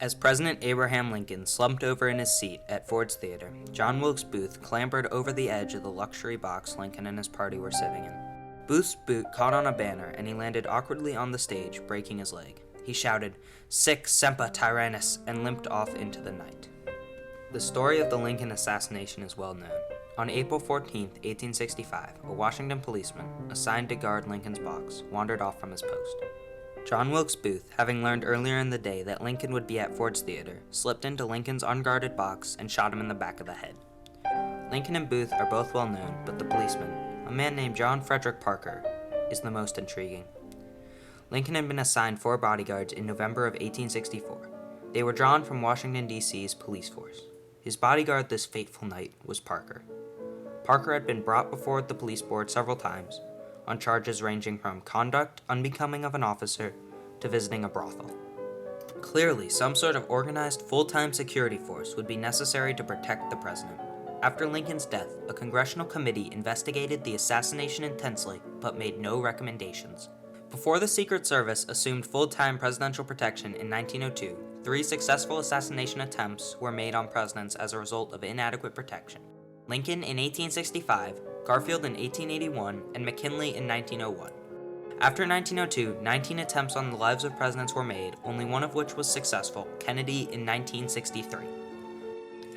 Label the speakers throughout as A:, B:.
A: As President Abraham Lincoln slumped over in his seat at Ford's Theater, John Wilkes Booth clambered over the edge of the luxury box Lincoln and his party were sitting in. Booth's boot caught on a banner and he landed awkwardly on the stage, breaking his leg. He shouted, "Sic semper tyrannis," and limped off into the night. The story of the Lincoln assassination is well known. On April 14, 1865, a Washington policeman, assigned to guard Lincoln's box, wandered off from his post. John Wilkes Booth, having learned earlier in the day that Lincoln would be at Ford's Theater, slipped into Lincoln's unguarded box and shot him in the back of the head. Lincoln and Booth are both well known, but the policeman, a man named John Frederick Parker, is the most intriguing. Lincoln had been assigned 4 bodyguards in November of 1864. They were drawn from Washington, D.C.'s police force. His bodyguard this fateful night was Parker. Parker had been brought before the police board several times, on charges ranging from conduct unbecoming of an officer to visiting a brothel. Clearly, some sort of organized full-time security force would be necessary to protect the president. After Lincoln's death, a congressional committee investigated the assassination intensely but made no recommendations. Before the Secret Service assumed full-time presidential protection in 1902, 3 successful assassination attempts were made on presidents as a result of inadequate protection. Lincoln in 1865, Garfield in 1881, and McKinley in 1901. After 1902, 19 attempts on the lives of presidents were made, only one of which was successful, Kennedy in 1963.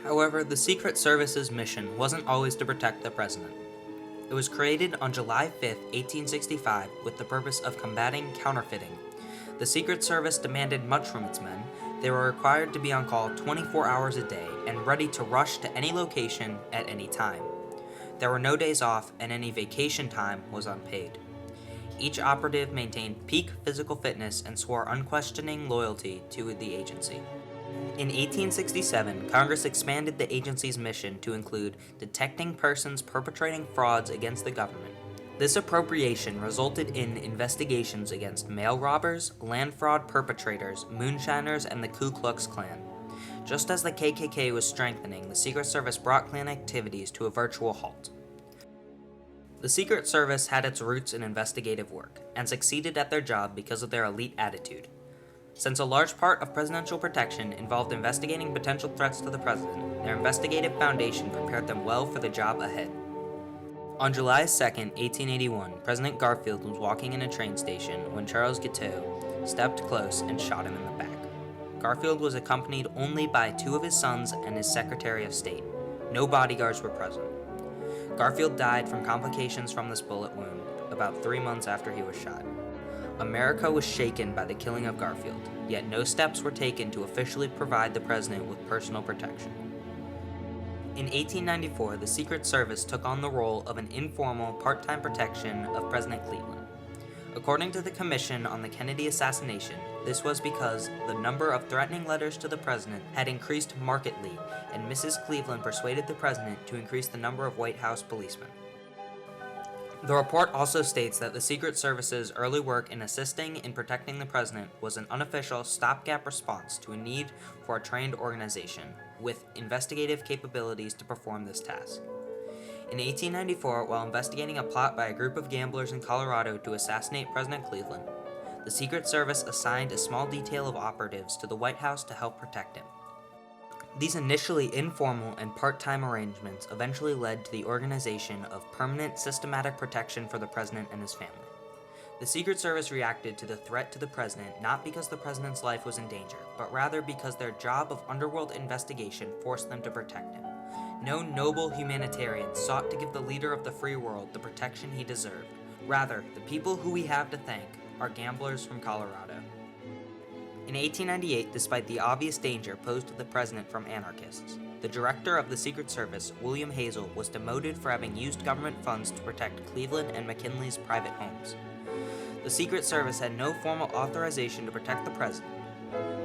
A: However, the Secret Service's mission wasn't always to protect the president. It was created on July 5, 1865, with the purpose of combating counterfeiting. The Secret Service demanded much from its men. They were required to be on call 24 hours a day and ready to rush to any location at any time. There were no days off, and any vacation time was unpaid. Each operative maintained peak physical fitness and swore unquestioning loyalty to the agency. In 1867, Congress expanded the agency's mission to include detecting persons perpetrating frauds against the government. This appropriation resulted in investigations against mail robbers, land fraud perpetrators, moonshiners, and the Ku Klux Klan. Just as the KKK was strengthening, the Secret Service brought Klan activities to a virtual halt. The Secret Service had its roots in investigative work, and succeeded at their job because of their elite attitude. Since a large part of presidential protection involved investigating potential threats to the president, their investigative foundation prepared them well for the job ahead. On July 2, 1881, President Garfield was walking in a train station when Charles Guiteau stepped close and shot him in the back. Garfield was accompanied only by 2 of his sons and his Secretary of State. No bodyguards were present. Garfield died from complications from this bullet wound about 3 months after he was shot. America was shaken by the killing of Garfield, yet no steps were taken to officially provide the president with personal protection. In 1894, the Secret Service took on the role of an informal, part-time protection of President Cleveland. According to the Commission on the Kennedy assassination, this was because the number of threatening letters to the president had increased markedly, and Mrs. Cleveland persuaded the president to increase the number of White House policemen. The report also states that the Secret Service's early work in assisting in protecting the president was an unofficial stopgap response to a need for a trained organization with investigative capabilities to perform this task. In 1894, while investigating a plot by a group of gamblers in Colorado to assassinate President Cleveland, the Secret Service assigned a small detail of operatives to the White House to help protect him. These initially informal and part-time arrangements eventually led to the organization of permanent, systematic protection for the president and his family. The Secret Service reacted to the threat to the president not because the president's life was in danger, but rather because their job of underworld investigation forced them to protect him. No noble humanitarian sought to give the leader of the free world the protection he deserved. Rather, the people who we have to thank are gamblers from Colorado. In 1898, despite the obvious danger posed to the president from anarchists, the director of the Secret Service, William Hazel, was demoted for having used government funds to protect Cleveland and McKinley's private homes. The Secret Service had no formal authorization to protect the president.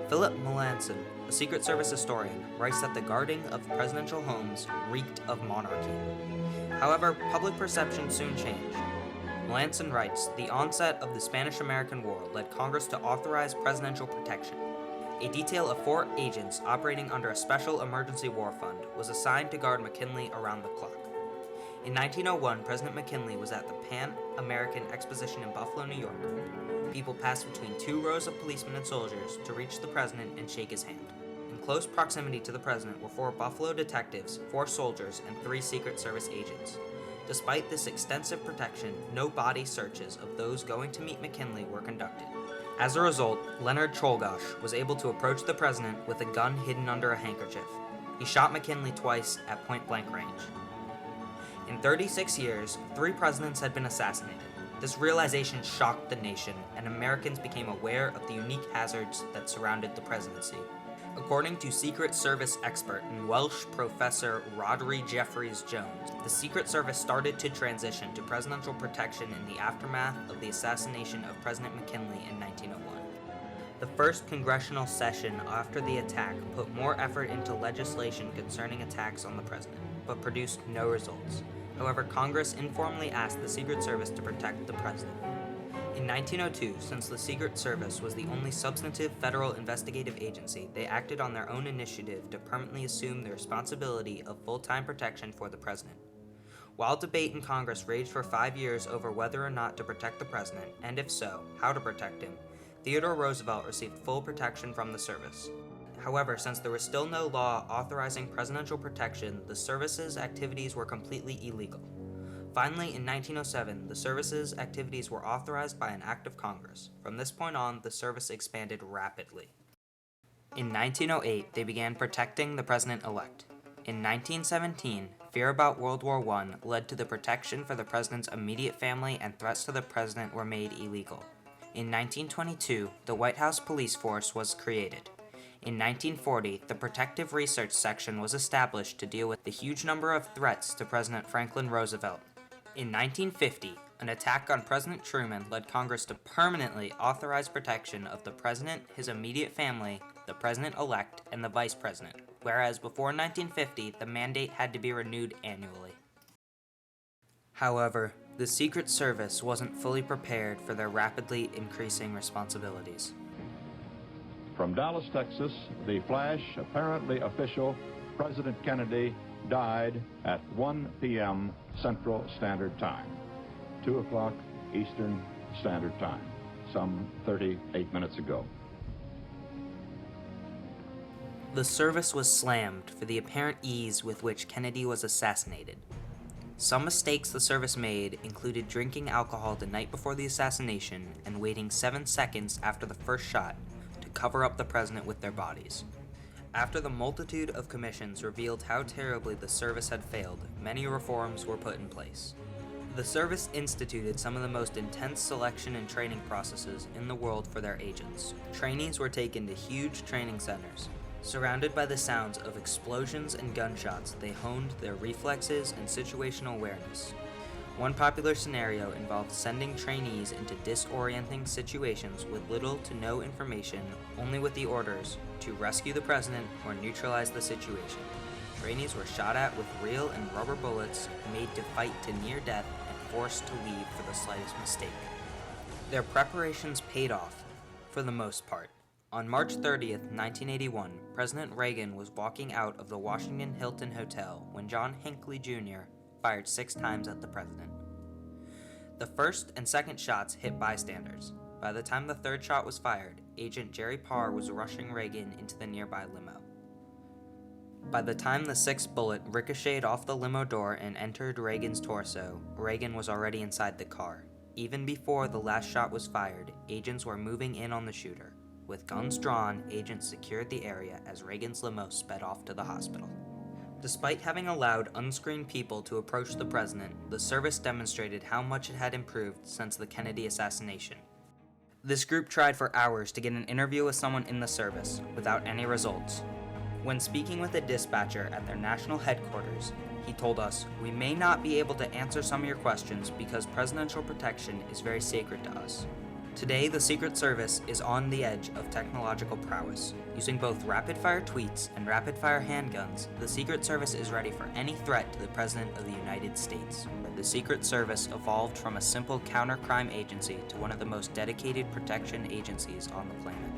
A: Philip Melanson, a Secret Service historian, writes that the guarding of presidential homes reeked of monarchy. However, public perception soon changed. Laurenson writes, the onset of the Spanish-American War led Congress to authorize presidential protection. A detail of 4 agents operating under a special emergency war fund was assigned to guard McKinley around the clock. In 1901, President McKinley was at the Pan American Exposition in Buffalo, New York. People passed between 2 rows of policemen and soldiers to reach the president and shake his hand. In close proximity to the president were 4 Buffalo detectives, 4 soldiers, and 3 Secret Service agents. Despite this extensive protection, no body searches of those going to meet McKinley were conducted. As a result, Leonard Czolgosz was able to approach the president with a gun hidden under a handkerchief. He shot McKinley twice at point-blank range. In 36 years, 3 presidents had been assassinated. This realization shocked the nation, and Americans became aware of the unique hazards that surrounded the presidency. According to Secret Service expert and Welsh professor Rodri Jeffries-Jones, the Secret Service started to transition to presidential protection in the aftermath of the assassination of President McKinley in 1901. The first congressional session after the attack put more effort into legislation concerning attacks on the president, but produced no results. However, Congress informally asked the Secret Service to protect the president. In 1902, since the Secret Service was the only substantive federal investigative agency, they acted on their own initiative to permanently assume the responsibility of full-time protection for the president. While debate in Congress raged for 5 years over whether or not to protect the president, and if so, how to protect him, Theodore Roosevelt received full protection from the service. However, since there was still no law authorizing presidential protection, the service's activities were completely illegal. Finally, in 1907, the service's activities were authorized by an act of Congress. From this point on, the service expanded rapidly. In 1908, they began protecting the president-elect. In 1917, fear about World War I led to the protection for the president's immediate family, and threats to the president were made illegal. In 1922, the White House police force was created. In 1940, the Protective Research Section was established to deal with the huge number of threats to President Franklin Roosevelt. In 1950, an attack on President Truman led Congress to permanently authorize protection of the president, his immediate family, the president-elect, and the vice president, whereas before 1950, the mandate had to be renewed annually. However, the Secret Service wasn't fully prepared for their rapidly increasing responsibilities.
B: From Dallas, Texas, the flash, apparently official, President Kennedy died at 1 p.m. Central Standard Time, 2 o'clock Eastern Standard Time, some 38 minutes ago.
A: The service was slammed for the apparent ease with which Kennedy was assassinated. Some mistakes the service made included drinking alcohol the night before the assassination and waiting 7 seconds after the first shot to cover up the president with their bodies. After the multitude of commissions revealed how terribly the service had failed, many reforms were put in place. The service instituted some of the most intense selection and training processes in the world for their agents. Trainees were taken to huge training centers. Surrounded by the sounds of explosions and gunshots, they honed their reflexes and situational awareness. One popular scenario involved sending trainees into disorienting situations with little to no information, only with the orders to rescue the president or neutralize the situation. Trainees were shot at with real and rubber bullets, made to fight to near death, and forced to leave for the slightest mistake. Their preparations paid off, for the most part. On March 30th, 1981, President Reagan was walking out of the Washington Hilton Hotel when John Hinckley Jr. fired 6 times at the president. The first and second shots hit bystanders. By the time the third shot was fired, Agent Jerry Parr was rushing Reagan into the nearby limo. By the time the 6th bullet ricocheted off the limo door and entered Reagan's torso, Reagan was already inside the car. Even before the last shot was fired, agents were moving in on the shooter. With guns drawn, agents secured the area as Reagan's limo sped off to the hospital. Despite having allowed unscreened people to approach the president, the service demonstrated how much it had improved since the Kennedy assassination. This group tried for hours to get an interview with someone in the service, without any results. When speaking with a dispatcher at their national headquarters, he told us, "We may not be able to answer some of your questions because presidential protection is very sacred to us." Today, the Secret Service is on the edge of technological prowess. Using both rapid-fire tweets and rapid-fire handguns, the Secret Service is ready for any threat to the President of the United States. The Secret Service evolved from a simple counter-crime agency to one of the most dedicated protection agencies on the planet.